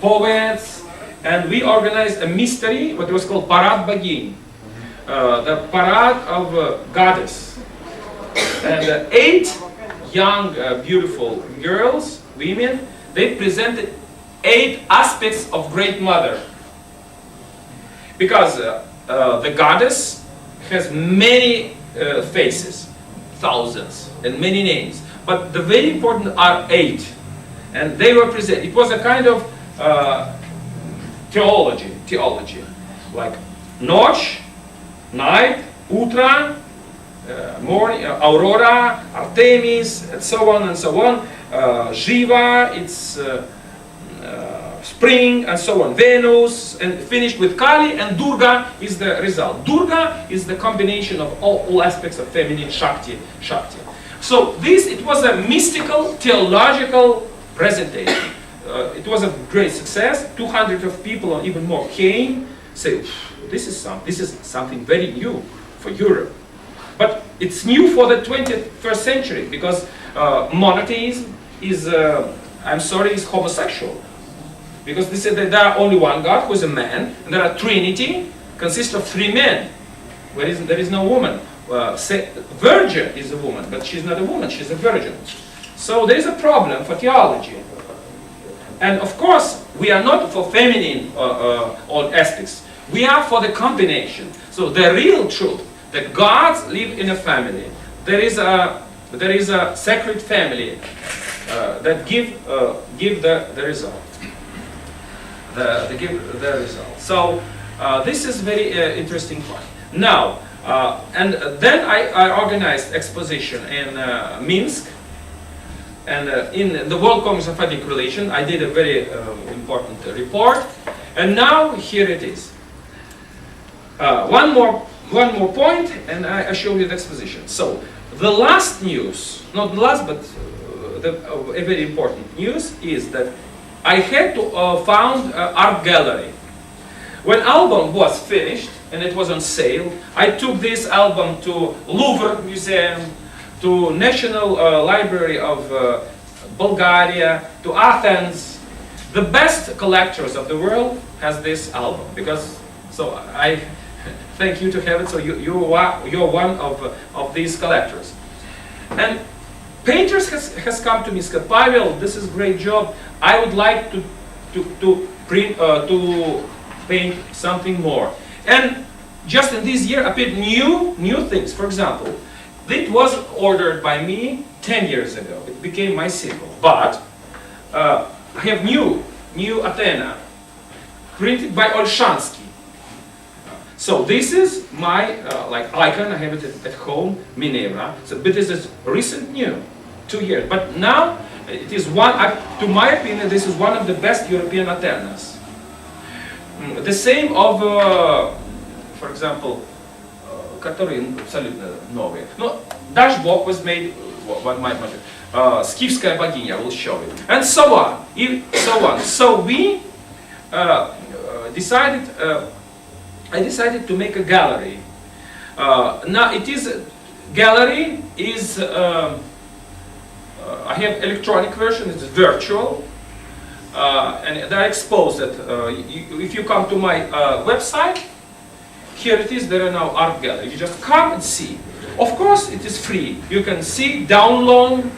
poets, and we organized a mystery, what was called Parad Bogini, the parade of goddess. And 8 young, beautiful girls, women, they presented 8 aspects of Great Mother. Because the goddess has many faces, thousands, and many names. But the very important are 8. And they were presented. It was a kind of theology, like Noche, night, Utra, morning, Aurora, Artemis, and so on and so on. Jiva, it's spring, and so on. Venus, and finished with Kali, and Durga is the result. Durga is the combination of all aspects of feminine Shakti. So it was a mystical, theological presentation. It was a great success. 200 of people or even more came, say, this is something very new for Europe. But it's new for the 21st century because monotheism is, is homosexual. Because they said that there are only one God who is a man, and there are Trinity, consists of 3 men. There is no woman. Virgin is a woman, but she's not a woman, she's a virgin. So there is a problem for theology. And of course, we are not for feminine all aspects. We are for the combination. So the real truth, that gods live in a family. There is a sacred family that give the result. Give the result. So this is very interesting point. Now, and then I organized exposition in Minsk, and in the World Congress of Ethnic Relations I did a very important report, and now here it is. One more point, and I show you the exposition. So the last news, not the last, but a very important news is that I had to found an art gallery. When album was finished and it was on sale, I took this album to Louvre Museum, to National Library of Bulgaria, to Athens. The best collectors of the world has this album, because so I thank you to have it. So you're one of these collectors. And painters has come to me, said, Pavel, this is a great job. I would like to paint something more. And just in this year appeared new things. For example, it was ordered by me 10 years ago. It became my symbol. But I have new Ateney, printed by Olshansky. So this is my icon. I have it at home, Minerva. So, but this is recent new, 2 years. But now it is one. To my opinion, this is one of the best European Atenas. The same of, for example, которые абсолютно новые. No, dashboard was made. What might matter? Skifskaya богиня, I will show you, and so on, So we decided. I decided to make a gallery. Now it is gallery is. I have electronic version. It's virtual. And they're exposed that if you come to my website, here it is, there are now art gallery. You just come and see. Of course it is free. You can see, download,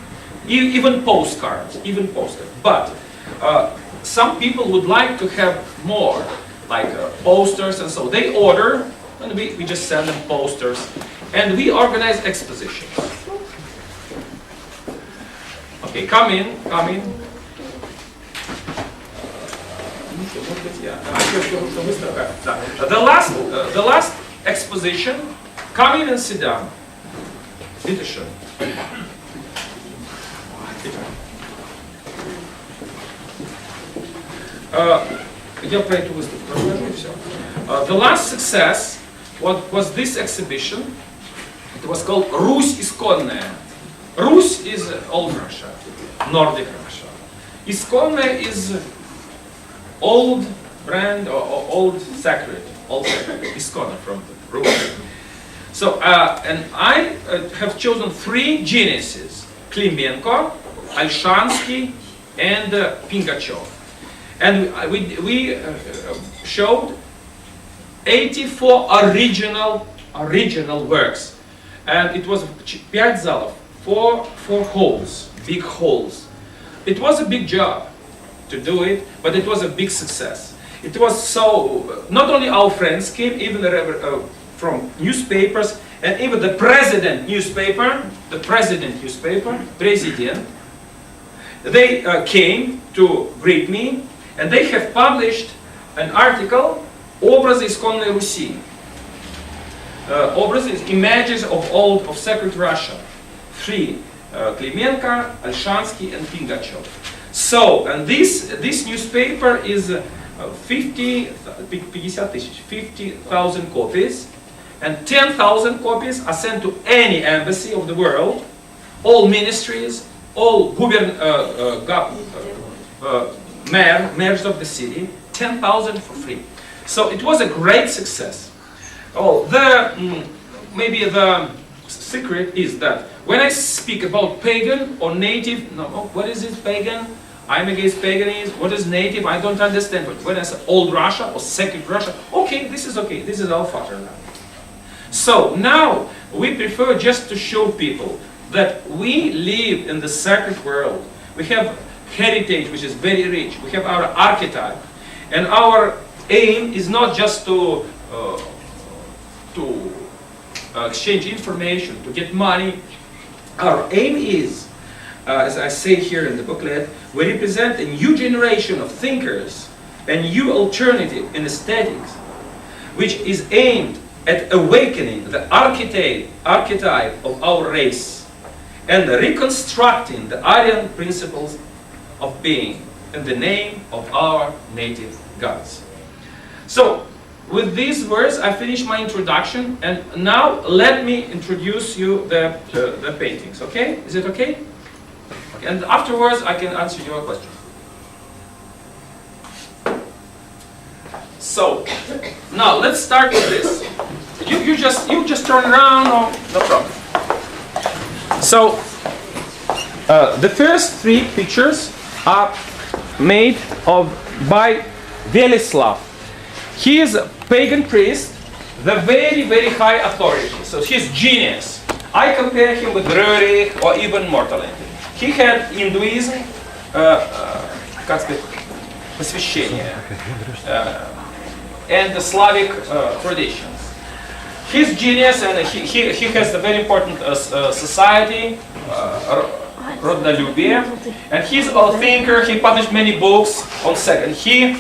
even postcards. But some people would like to have more, like posters, and so they order, and we just send them posters, and we organize expositions. Okay, come in. The last exposition, come in and sit down. Bitte schön. Я про эту выставку расскажу и все. The last success was this exhibition. It was called Русь исконная. Rus is old Russia, Nordic Russia. Исконная is old brand or old sacred, Iskona from Rus. So, and I have chosen 3 geniuses: Klimenko, Olshansky, and Pingachev. And we showed 84 original works. And it was 5 залов, four halls, big halls. It was a big job to do it, but it was a big success. It was so, not only our friends came, even from newspapers, and even the president newspaper, they came to greet me, and they have published an article, "Образы исконной Руси." Образы, images of sacred Russia. 3, Klimenko, Alshansky, and Pingachev. So, and this newspaper is 50,000 copies, and 10,000 copies are sent to any embassy of the world, all ministries, all mayors of the city, 10,000 for free. So it was a great success. Oh, maybe the secret is that when I speak about pagan or native, what is it, pagan? I'm against paganism. What is native? I don't understand. But when I say old Russia or sacred Russia, okay, this is our fatherland. So now we prefer just to show people that we live in the sacred world. We have heritage which is very rich. We have our archetype, and our aim is not just to exchange information, to get money. Our aim is, as I say here in the booklet, we represent a new generation of thinkers, a new alternative in aesthetics, which is aimed at awakening the archetype of our race and reconstructing the Aryan principles of being in the name of our native gods. So, with these words, I finish my introduction, and now let me introduce you the paintings. Okay? Is it okay? Okay. And afterwards, I can answer your questions. So, now let's start with this. You just turn around. No problem. So, the first 3 pictures are made by Velislav. He is a pagan priest, the very, very high authority. So he's genius. I compare him with Röhrig or even Mortalen. He had Hinduism, посвящение, and the Slavic traditions. He's genius, and he has a very important society, роднолюбие, and he's a thinker. He published many books on sex, and he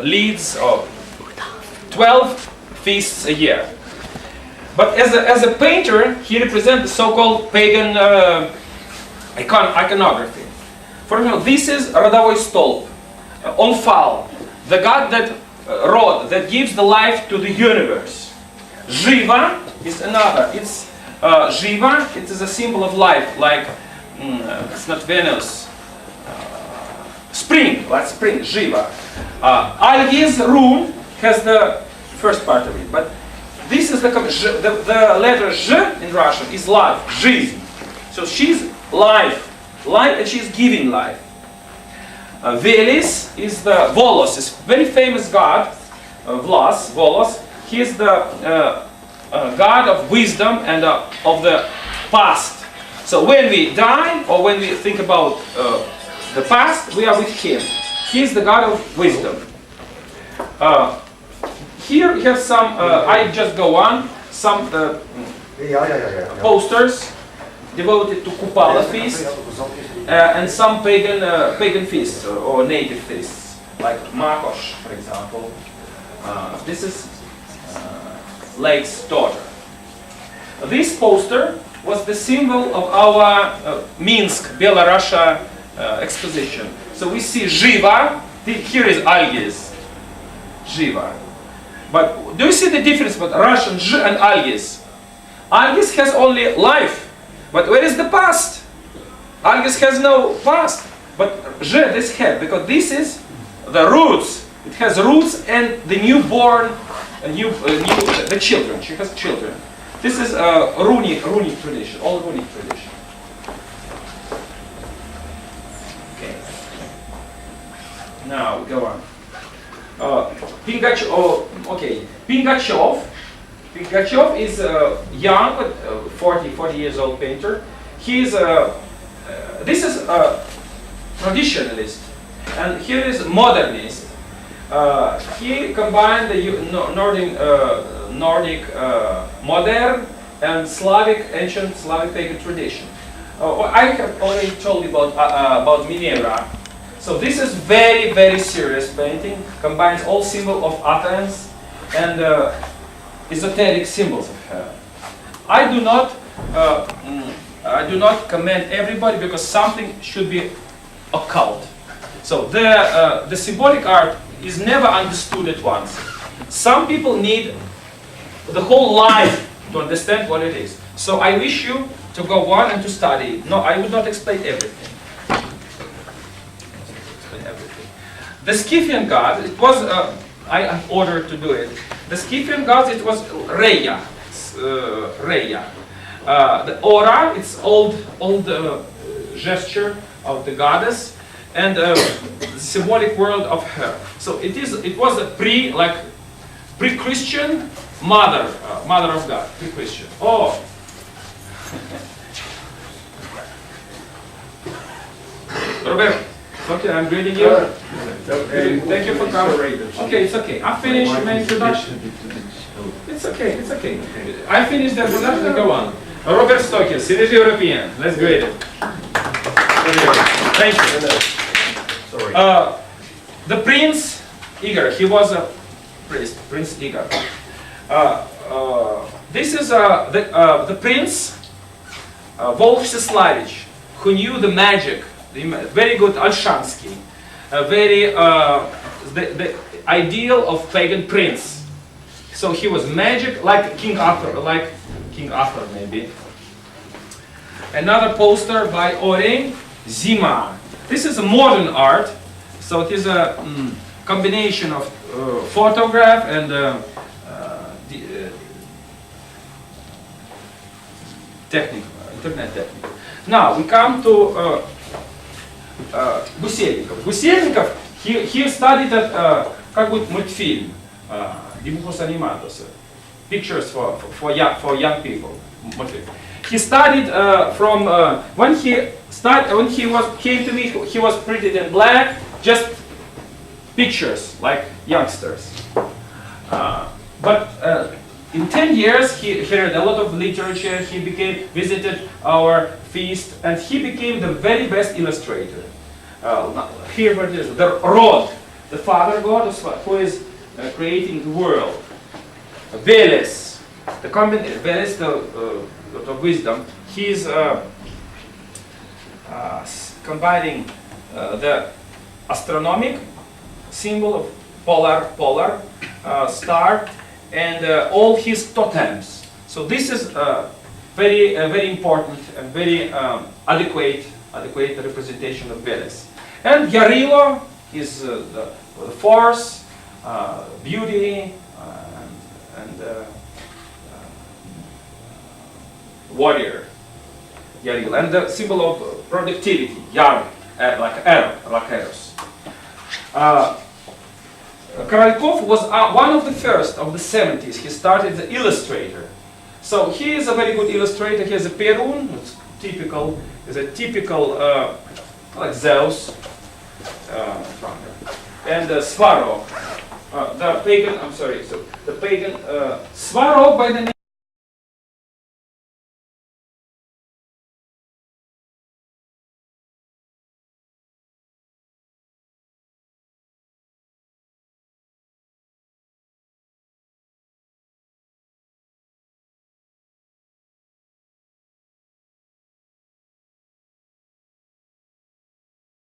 leads 12 feasts a year. But as a painter, he represents the so-called pagan iconography. For example, this is родовой столб, Onfal, the god that gives the life to the universe. Jiva is another. It's Jiva. It is a symbol of life, like it's not Venus. Spring, like spring, Jiva. Algis rune has the first part of it, but this is the letter J in Russian is life, жизнь. So she's life, and she's giving life. Velis is the Volos, is very famous god, Volos. He is the god of wisdom and of the past. So when we die or when we think about the past, we are with him. He is the god of wisdom. Here we have some, I just go on, some posters devoted to Kupala feast and some pagan feasts or native feasts, like Makosh, for example. This is Lake's daughter. This poster was the symbol of our Minsk, Belorussia exposition. So we see Jiva, here is Algis, Jiva. But do you see the difference between Russian J and Algis? Algis has only life, but where is the past? Algis has no past, but J this head, because this is the roots. It has roots and the newborn, the children. She has children. This is a runic tradition, all runic tradition. Okay. Now go on. Pingachev. Oh, okay. Pingachev. Pingachev is a young, 40 years old painter. He's this is a traditionalist, and here is modernist. He combined the Nordic modern and ancient Slavic pagan tradition. I have already told you about Minerva. So this is very serious painting. Combines all symbols of Athens and esoteric symbols of her. I do not commend everybody because something should be occult. So the symbolic art is never understood at once. Some people need the whole life to understand what it is. So I wish you to go on and to study. No, I would not explain everything. The Scythian gods, it was, I am ordered to do it. The Scythian gods, it was Rhea. Rhea. The aura, it's old gesture of the goddess, and the symbolic world of her. So it was a pre-Christian mother of God, pre-Christian. Oh. Robert, okay, I'm greeting you. Okay. Thank you for coming. Okay, it's okay. I finished my introduction. It's okay, it's okay. I finished the introduction, go on. Robert Stoker, Swedish European. Let's greet it. Thank you. Sorry. The Prince Igor, he was a priest, Prince Igor. This is the Prince Volchyslavich, who knew the magic, very good Alshansky, very the ideal of pagan prince. So he was magic, like King Arthur maybe. Another poster by Oren Zima. This is a modern art, so it is a combination of photograph and internet technique. Now we come to Гусельников. Гусельников, he studied at как будет мультфильм, dibujos animados, pictures for young people. He studied from when he came to me, he was printed in black, just pictures like youngsters. But in 10 years, he read a lot of literature. He visited our feast, and he became the very best illustrator. Here it is, the Rod, the father god who is creating the world. Veles, Veles, the wisdom. He is combining the astronomic symbol of polar star and all his totems. So this is very important and very adequate representation of Veles. And Yarilo is the force, beauty, and warrior. Yarilo, and the symbol of productivity, Yar, like arrows. Korolьков was one of the first of the 70s. He started as an illustrator. So he is a very good illustrator. He has a Perun, it's typical, like Zeus, and Svarog, the pagan. I'm sorry. So the pagan Svarog by the